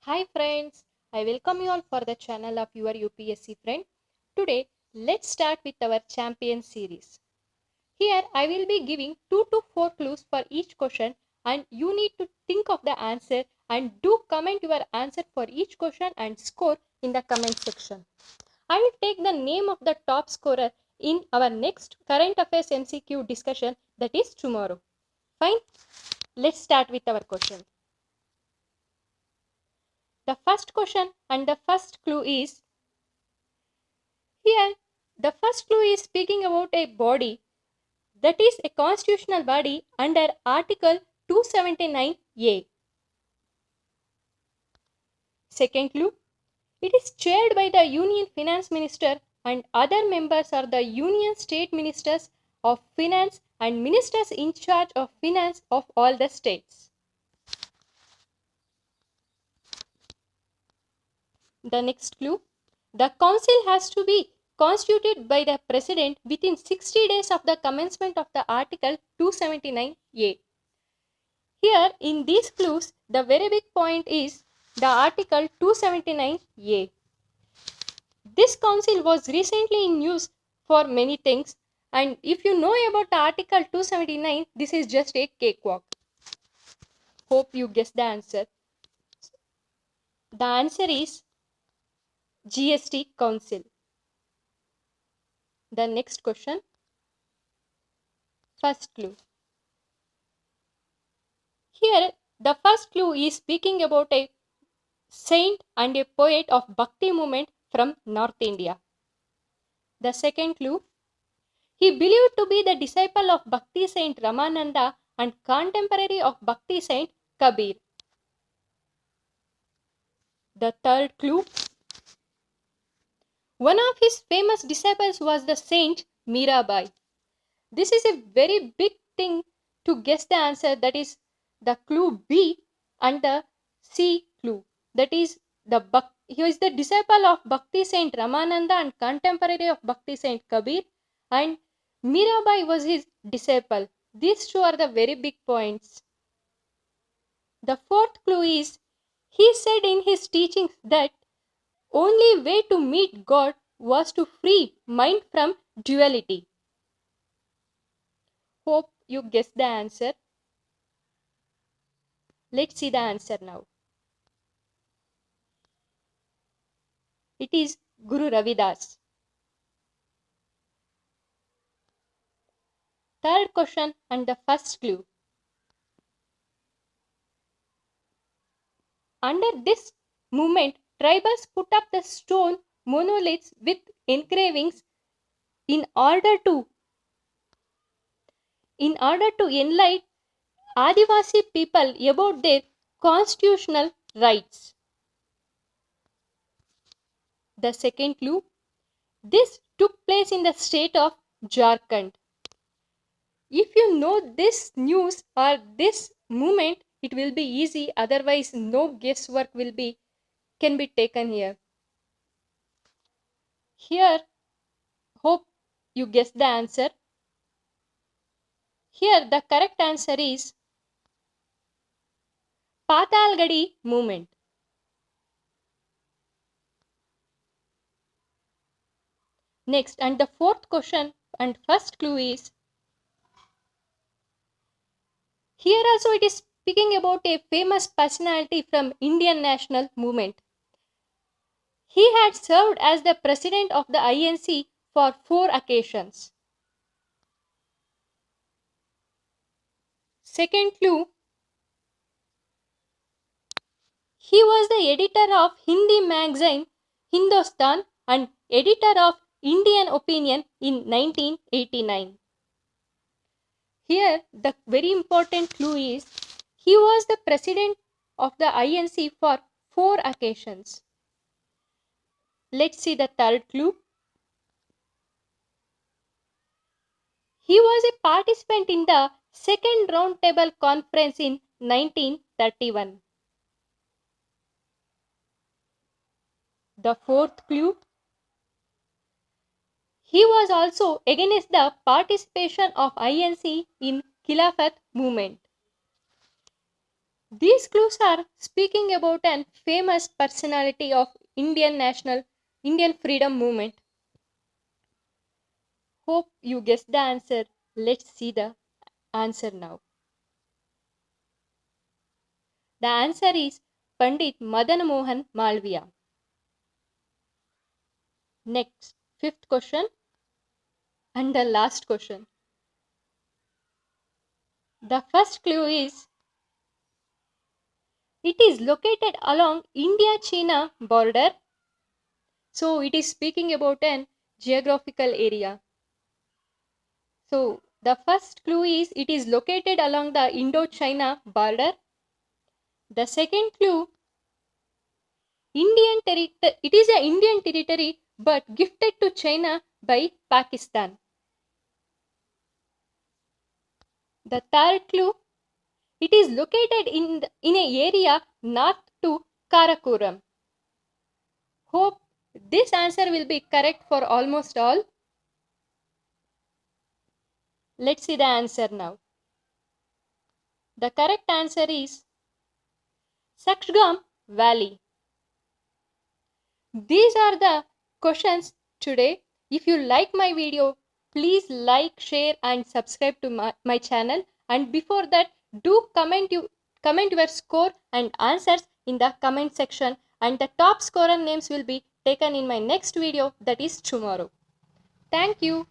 Hi friends, I welcome you all for the channel of your UPSC friend. Today, let's start with our champion series. Here I will be giving 2 to 4 clues for each question and you need to think of the answer and do comment your answer for each question and score in the comment section. I will take the name of the top scorer in our next current affairs MCQ discussion, that is tomorrow. Fine, let's start with our question. The first question and the first clue is here. The first clue is speaking about a body that is a constitutional body under Article 279A. Second clue, it is chaired by the Union Finance Minister and other members are the Union State Ministers of Finance and Ministers in charge of finance of all the states. The next clue, the council has to be constituted by the president within 60 days of the commencement of the Article 279A. Here in these clues, the very big point is the Article 279A. This council was recently in use for many things, and if you know about the Article 279, this is just a cakewalk. Hope you guess the answer. The answer is GST Council. The next question. First clue. Here, the first clue is speaking about a saint and a poet of Bhakti movement from North India. The second clue, he believed to be the disciple of Bhakti saint Ramananda and contemporary of Bhakti saint Kabir. The third clue, one of his famous disciples was the saint Mirabai. This is a very big thing to guess the answer, that is the clue B and the C clue. That is he is the disciple of Bhakti saint Ramananda and contemporary of Bhakti saint Kabir, and Mirabai was his disciple. These two are the very big points. The fourth clue is he said in his teachings that only way to meet God was to free mind from duality. Hope you guess the answer. Let's see the answer now. It is Guru Ravidas. Third question and the first clue. Under this movement, tribals put up the stone monoliths with engravings in order to enlighten Adivasi people about their constitutional rights. The second clue. This took place in the state of Jharkhand. If you know this news or this movement, it will be easy, otherwise no guesswork can be taken here. Here, hope you guess the answer. Here the correct answer is Patalgadi movement. Next, and the fourth question and first clue is, here also it is speaking about a famous personality from Indian national movement. He had served as the president of the INC for 4 occasions. Second clue, he was the editor of Hindi magazine Hindustan and editor of Indian Opinion in 1989. Here, the very important clue is he was the president of the INC for 4 occasions. Let's see the third clue. He was a participant in the Second Roundtable Conference in 1931. The fourth clue. He was also against the participation of INC in Khilafat movement. These clues are speaking about an famous personality of Indian freedom movement. Hope you guessed the answer. Let's see the answer now. The answer is Pandit Madan Mohan Malviya. Next, fifth question and the last question. The first clue is it is located along India China border. So it is speaking about an geographical area. So the first clue is it is located along the Indo-China border. The second clue, it is an Indian territory but gifted to China by Pakistan. The third clue, it is located in an area north to Karakoram. Hope this answer will be correct for almost all. Let's see the answer now. The correct answer is Sakshgam Valley. These are the questions today. If you like my video, please like, share and subscribe to my channel. And before that, do comment your score and answers in the comment section. And the top scorer names will be taken in my next video, that is tomorrow. Thank you.